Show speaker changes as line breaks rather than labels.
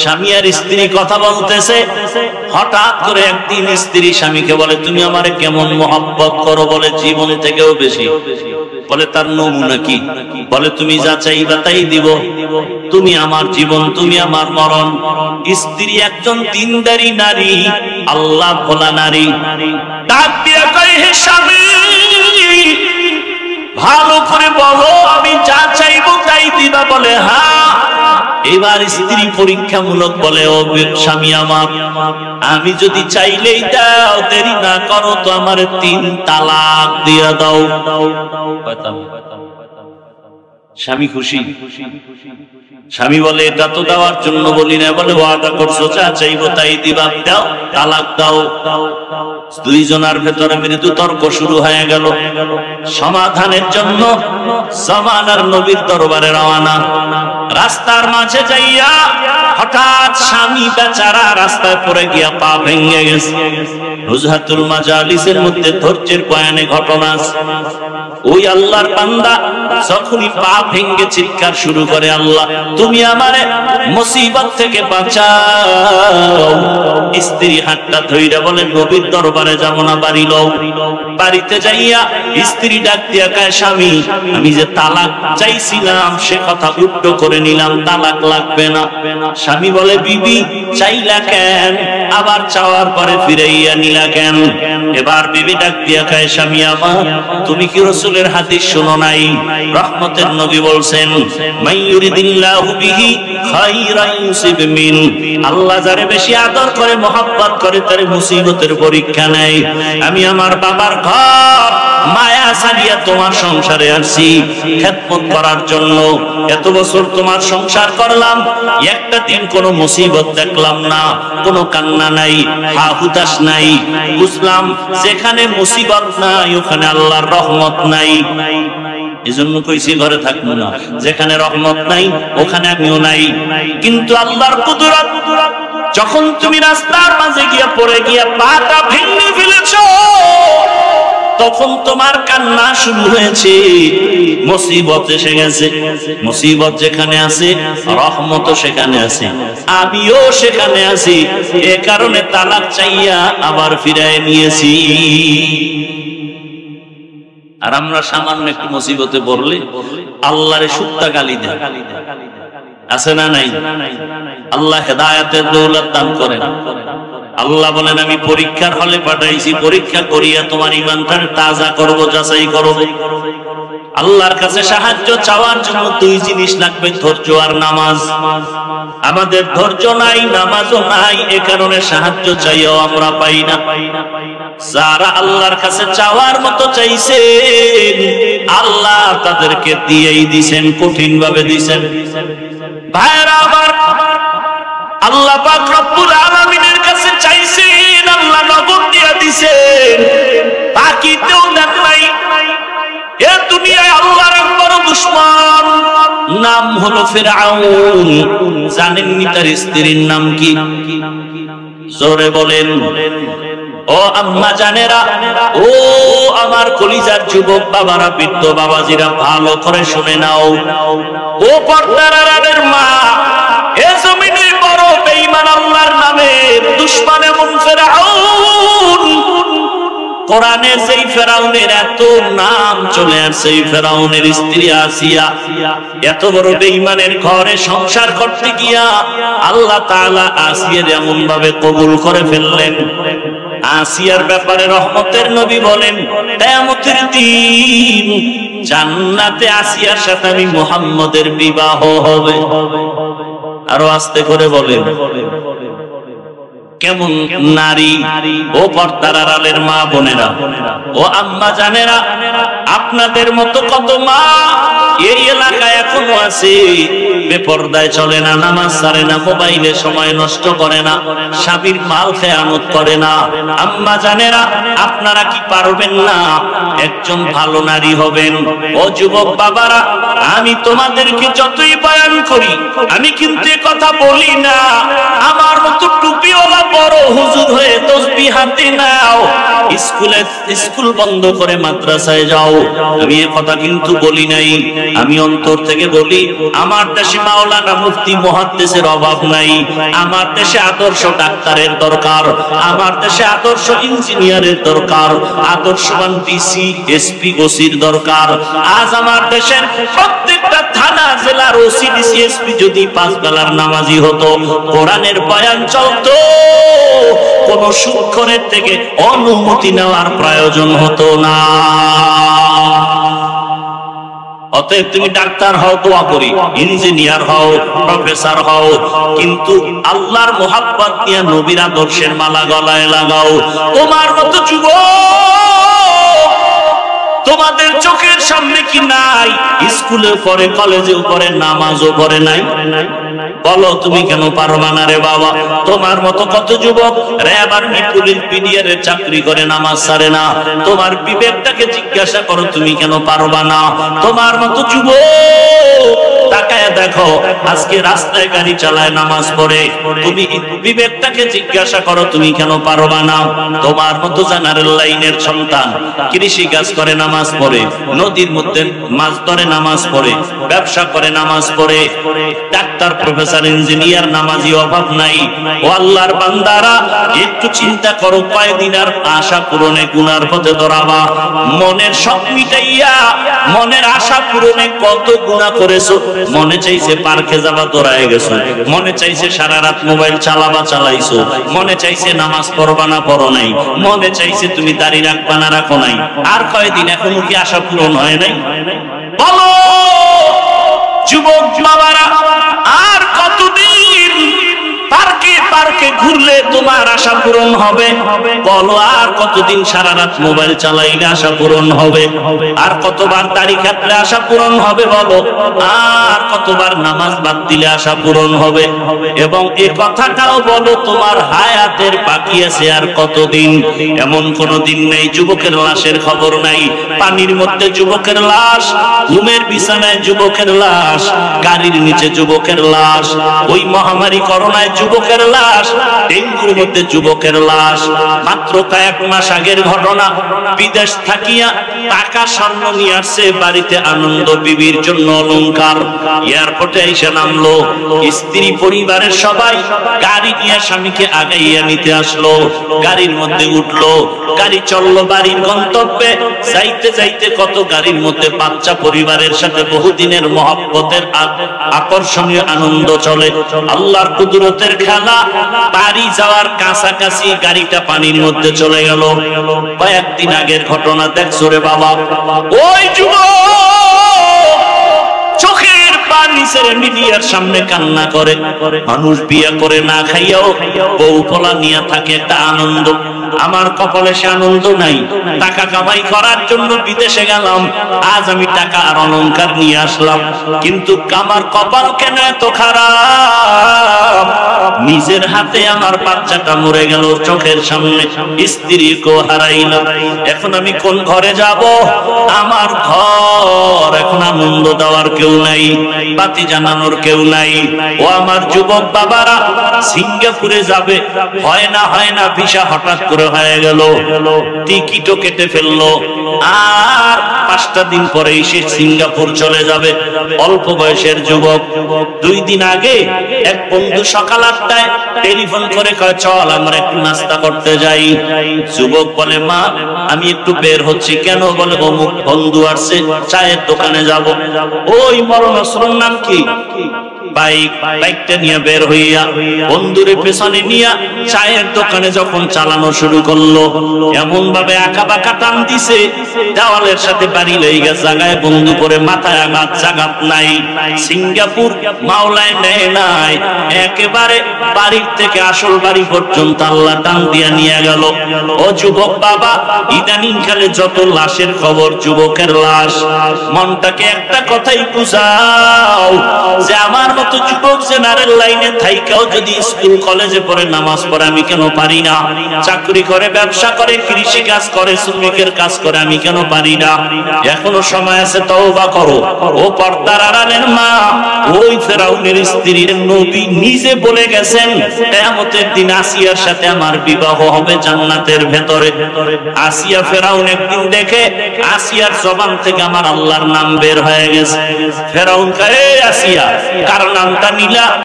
স্বামী আর স্ত্রী কথা বলতেছে, হঠাৎ করে একদিন স্ত্রী স্বামীকে বলে, তুমি আমারে কেমন মহব্বত করো? বলে জীবন থেকেও বেশি। বলে তার নমুনা কি? বলে তুমি যা চাইবা তাই দিব, তুমি আমার জীবন, তুমি আমার মরণ। স্ত্রী একজন দিনদারি নারী, আল্লাহ ভোলা নারী, ডাক দিয়ে কয়, হে স্বামী, ভালো করে বলো, আমি যা চাইবো তাই দিবা? বলে হ্যাঁ। এবার স্ত্রী পরীক্ষামূলক বলে, ও স্বামী আমার, আমি যদি চাইলেই দাও, দেরি না করো তো আমার 3 তালাক দিয়ে দাও। স্বামী খুশি। স্বামী বলে, এটা তো দেওয়ার জন্য বলি না। বলে ওয়াদা করছো, যা চাইবো তাই দিবা, দাও, তালাক দাও। দুইজনের ভেতরে মৃদু তর্ক শুরু হয়ে গেল। সমাধানের জন্য জামানার নবীর দরবারে রওনা। রাস্তার মাঝে যাইয়া হঠাৎ স্বামী বেচারা রাস্তায় পড়ে গিয়া পা ভেঙে গেছে। নুজহাতুল মাজালিসের মধ্যে ধৈর্যের বয়ানে ঘটনা। ওই আল্লাহর বান্দা যখনই পা ভেঙে চিৎকার শুরু করে, আল্লাহ তুমি আমারে মুসিবত থেকে বাঁচাও। স্ত্রী হাতটা ধইরা বলে, নবীর দরবারে যাব না, বাড়ি লও। বাড়িতে যাইয়া স্ত্রী ডাক দিয়া কয়, স্বামী, আমি যে তালাক চাইছিলাম সে কথা উল্টো করে নিলাম, তালাক লাগবে না। স্বামী বলে, বিবি চাইলা কেন, আবার চাওয়ার পরে ফিরাইয়া নিলা কেন? এবার বিবি ডাক দিয়া কয়, স্বামী আমার, তুমি কি রাসূলের হাদিস শোনো নাই? রহমতের নবী বলছেন, মাইয়ুরিদিল্লাহু বিহি খায়রান ইউসিব মিন। আল্লাহ যারে বেশি আদর করে, মহব্বত করে, তার মুসিবতের পরীক্ষা নেয়। আমি আমার বাবার ঘর মায়া ছাড়িয়া তোমার সংসারে আসছি খেদমত করার জন্য। এত বছর তোমার সংসার করলাম, একটা দিন কোনো মুসিবত দেখলাম না, কোনো কান্না নাই, হা হুতাশ নাই। বুঝলাম যেখানে মুসিবত নাই ওখানে আল্লাহর রহমত নাই। এজন্য কইছি ঘরে থাকবো না, যেখানে রহমত নাই ওখানে আমিও নাই। কিন্তু আল্লাহর কুদরত, যখন তুমি রাস্তার মাঝে গিয়া পড়ে গিয়া পাটা ভেঙে ফেলেছো, তখন তোমার কান্না শুরু হয়েছে। মুসিবত এসে গেছে। মুসিবত যেখানে আছে রহমতও সেখানে আছে, আমিও সেখানে আছি। এ কারণে তালাক চাইয়া আবার ফিরায় নিয়েছি। আর আমরা সামান্য একটু মুসিবতে পড়লে আল্লাহরে সুক্তা গালি দেয়, আছে না নাই? আল্লাহ হেদায়েতের দৌলত দান করেন। আল্লাহ বলেন, আমি পরীক্ষার হলে পাঠাইছি, পরীক্ষা করিয়া তোমার ঈমানটা তাজা করব, যাচাই করব। আল্লাহর কাছে সাহায্য চাওয়ার জন্য 2 জিনিস লাগবে, ধৈর্য আর নামাজ। আমাদের ধৈর্য নাই, নামাজও নাই, এ কারণে সাহায্য চাইও আমরা পাই না। যারা আল্লাহর কাছে চাওয়ার মতো চাইছে, আল্লাহ তাদেরকে দিয়েই দিবেন, কঠিন ভাবে দিবেন। ভাইরা আমার, আল্লাহ পাক রব্বুল আলামিনের কাছে চাইছেন, আল্লাহ নগদ দিয়া দিবেন। বাকিতেও দেন নাই। এ দুনিয়ায় আল্লাহর এক বড় দুশমন, নাম হলো ফিরআউন। জানেননি তার স্ত্রীর নাম কি? জোরে বলেন। ও আম্মা জানেরা, ও আমার কলিজার যুবক বাবারা, বৃদ্ধ বাবাজিরা, ভালো করে শুনে নাও। ও পর্দার আড়ালের মা, এ জমিনে বড় বেঈমান আল্লাহর নামে দুশমন এমন ফিরআউন। কোরআনে সেই ফেরাউনের এত নাম চলে আসছে, এই ফেরাউনের স্ত্রী আসিয়া এত বড় বেঈমানের ঘরে সংসার করতে গিয়া আল্লাহ তাআলা আসিয়ার এমন ভাবে কবুল করে ফেললেন। আসিয়ার ব্যাপারে রহমতের নবী বলেন, কিয়ামতের দিন জান্নাতে আসিয়ার সাথে আমি মুহাম্মদের বিবাহ হবে। আরো আস্তে করে বলেন, কেমন নারী! ও পর্দার আড়ালের মা বোনেরা, ও আম্মা জানেরা, আপনাদের মতো কত মা এই এলাকায় এখনো আছে, বেপরদায় চলে না, নামাজ ছাড়ে না, মোবাইলে সময় নষ্ট করে না, স্বামীর মাল খেয়ানত করে না। আম্মা জানেরা, আপনারা কি পারবেন না একজন ভালো নারী হবেন? ও যুবক বাবারা, আমি তোমাদেরকে যতই বয়ান করি, আমি কিন্তু কথা বলি না আমার মতো টুপিওয়ালা বড় হুজুর হয়ে তাসবিহ হাতে নাও, স্কুল বন্ধ করে মাদ্রাসায় যাও। আমি এই কথা কিন্তু বলি নাই, আমি অন্তর থেকে বলি, আমার দেশে মাওলানা মুফতি মুহাদ্দিসের অভাব নাই, আমার দেশে আদর্শ ডাক্তারের দরকার, আমার দেশে আদর্শ ইঞ্জিনিয়ারের দরকার, আদর্শবান ডিসি এসপি ওসির দরকার। আজ আমার দেশের প্রত্যেকটা থানা জেলার ওসি ডিসি এসপি যদি 5 বেলার নামাজি হতো, কোরআনের বয়ান চলতো, কোন সুদখোরের থেকে অনুমতি নেওয়ার প্রয়োজন হতো না। অতএব তুমি ডাক্তার হও, দোয়া করি, ইঞ্জিনিয়ার হও, প্রফেসর হও, কিন্তু আল্লাহর মোহাব্বত নিয়ে নবীর আদর্শের মালা গলায় লাগাও। তোমার মতো যুবক তোমাদের চোখের সামনে কি নাই? স্কুলে পড়ে, কলেজে পড়ে, নামাজও পড়ে নাই। বলো তুমি কেন পারবা না রে বাবা? তোমার মতো কত যুবক র‍্যাব আর্মি পুলিশ পিডিআর এর চাকরি করে, নামাজ ছাড়ে না। তোমার বিবেকটাকে জিজ্ঞাসা করো, তুমি কেন পারবা না? তোমার মতো যুবক তাকায় দেখো, আজকে রাস্তায় গাড়ি চালায়, নামাজ পড়ে, তুমি বিবেকটাকে জিজ্ঞাসা করো, তুমি কেন পারবা না? তোমার মতো জেনারেল লাইনের সন্তান কৃষি কাজ করে, নামাজ পড়ে, নদীর মধ্যে মাছ ধরে, নামাজ পড়ে, ব্যবসা করে, নামাজ পড়ে, ডাক্তার প্রফেসর ইঞ্জিনিয়ার নামাজি অভাব নাই। ও আল্লাহর বান্দারা, একটু চিন্তা করো, কয়দিন আর আশা পূরণে গুনার পথে দৌড়াবা? মনের শখ মিটাইয়া মনের আশা পূরণে কত গুনাহ করেছো। মনে চাইছে পার্কে যাবা, দৌড়ায় গেছো। মনে চাইছে সারা রাত মোবাইল চালাবা, চালাইছো। মনে চাইছে নামাজ পড়বা না, পড়ো নাই। মনে চাইছে তুমি দাড়ি রাখবা না, রাখো নাই। আর কয়দিন, এখনো কি আশা পূরণ হয় নাই? বলো যুবক বাবারা, আর কতদিন পার্কে পার্কে ঘুরলে তোমার আশা পূরণ হবে? বলো আর কতদিন সারা রাত মোবাইল চালাইলে আশা পূরণ হবে? আর কতবার দাড়ি কাটলে আশা পূরণ হবে? বলো আর কতবার নামাজ বাদ দিলে আশা পূরণ হবে? এবং এই কথাটাও বলো, তোমার হায়াতের বাকি আছে আর কতদিন? এমন কোন দিন নেই যুবকের লাশের খবর নাই। পানির মধ্যে যুবকের লাশ, ঘুমের বিছানায় যুবকের লাশ, গাড়ির নিচে যুবকের লাশ, ওই মহামারী করোনায় যুবকের লাশ, ডেঙ্গুর মধ্যে যুবকের লাশ। মাত্র কয়েক মাস আগের ঘটনা, বিদেশ থাকিয়া টাকা স্বর্ণ নিয়ে আসছে বাড়িতে, আনন্দ বিবির জন্য অলংকার। এয়ারপোর্টে এসে নামলো, স্ত্রী পরিবারের সবাই গাড়ি নিয়ে স্বামীকে আগাইয়া নিতে আসলো। গাড়ির মধ্যে উঠলো, গাড়ি চললো বাড়ির গন্তব্যে। যাইতে যাইতে কত গাড়ির মধ্যে বাচ্চা পরিবারের সাথে বহুদিনের মহব্বতের আকর্ষণীয় আনন্দ চলে। আল্লাহর কুদরতের খেলা, বাড়ি যাওয়ার কাছাকাছি গাড়িটা পানির মধ্যে চলে গেল। কয়েকদিন আগের ঘটনা দেখছো রে বাবা? ওই যুবক চোখের পানি ছেড়ে মিডিয়ার সামনে কান্না করে। মানুষ বিয়ে করে না খাইয়াও বউ পোলা নিয়ে থাকে একটা আনন্দ। আমার কপালে সে আনন্দ নাই। টাকা কামাই করার জন্য বিদেশে গেলাম, আজ আমি টাকা আর অলংকার নিয়ে আসলাম, কিন্তু আমার কপাল কেন এত খারাপ? নিজের হাতে আমার বাচ্চাটা মরে গেল চোখের সামনে, স্ত্রীকে হারাইলাম। এখন আমি কোন ঘরে যাব? আমার ঘর এখন আনন্দ দেওয়ার কেউ নাই, বাতি জানানোর কেউ নাই। ও আমার যুবক বাবারা, সিঙ্গাপুরে যাবে, হয় না ভিসা হঠাৎ করে হয়ে গেল, টিকিটও কেটে ফেললো, আর 5টা দিন পরে সে সিঙ্গাপুর চলে যাবে। অল্প বয়সের যুবক। 2 দিন আগে এক বন্ধু সকাল 8টায় টেলিফোন করে কয়, চল আমরা একটু নাস্তা করতে যাই। যুবক বলে, মা আমি একটু বের হচ্ছি। কেন? বলে অমুক বন্ধু আসছে, চায়ের দোকানে যাব। ওই মরণাশ্রম নাম কি? বাইকটা নিয়ে বের হইয়া বন্ধুরে পেছনে নিয়ে চায়ের দোকানে যখন চালানো শুরু করলো, এমন ভাবে আঁকা বাঁকা টান দিছে, দেওয়ালের সাথে বাড়ি লেগে জায়গায় বন্ধু করে মাথায় আঘাত, জাগাত নাই। সিঙ্গাপুর মাওলায় নেয় নাই, একেবারে বাড়ির থেকে আসল বাড়ি পর্যন্ত আল্লাহ টান দিয়া নিয়ে গেল। ও যুবক বাবা, ইদানিং কালে যত লাশের খবর, যুবকের লাশ। মনটাকে একটা কথাই বুঝাও যে আমার মতো যুবক জেনারেল লাইনে থাইকাও যদি স্কুল কলেজে পড়ে নামাজ পড়ে আমি কেন পারি না? চাকরি করে, ব্যবসা করে, কৃষি কাজ করে, শ্রমিকের কাজ করে, আমি কেন পারি না? এখনো সময় আছে, তওবা করো। ও পর্দার আড়ালের মা, ওই ফেরাউনের স্ত্রী নবী নিজে বলে গেছেন কিয়ামতের দিন আসিয়ার সাথে আমার বিবাহ হবে জান্নাতের ভেতরে। আসিয়া ফেরাউন একদিন দেখে আসিয়ার জবান থেকে আমার আল্লাহর নাম বের হয়ে গেছে। ফেরাউন কয়, আসিয়া কার নামটা নিলা?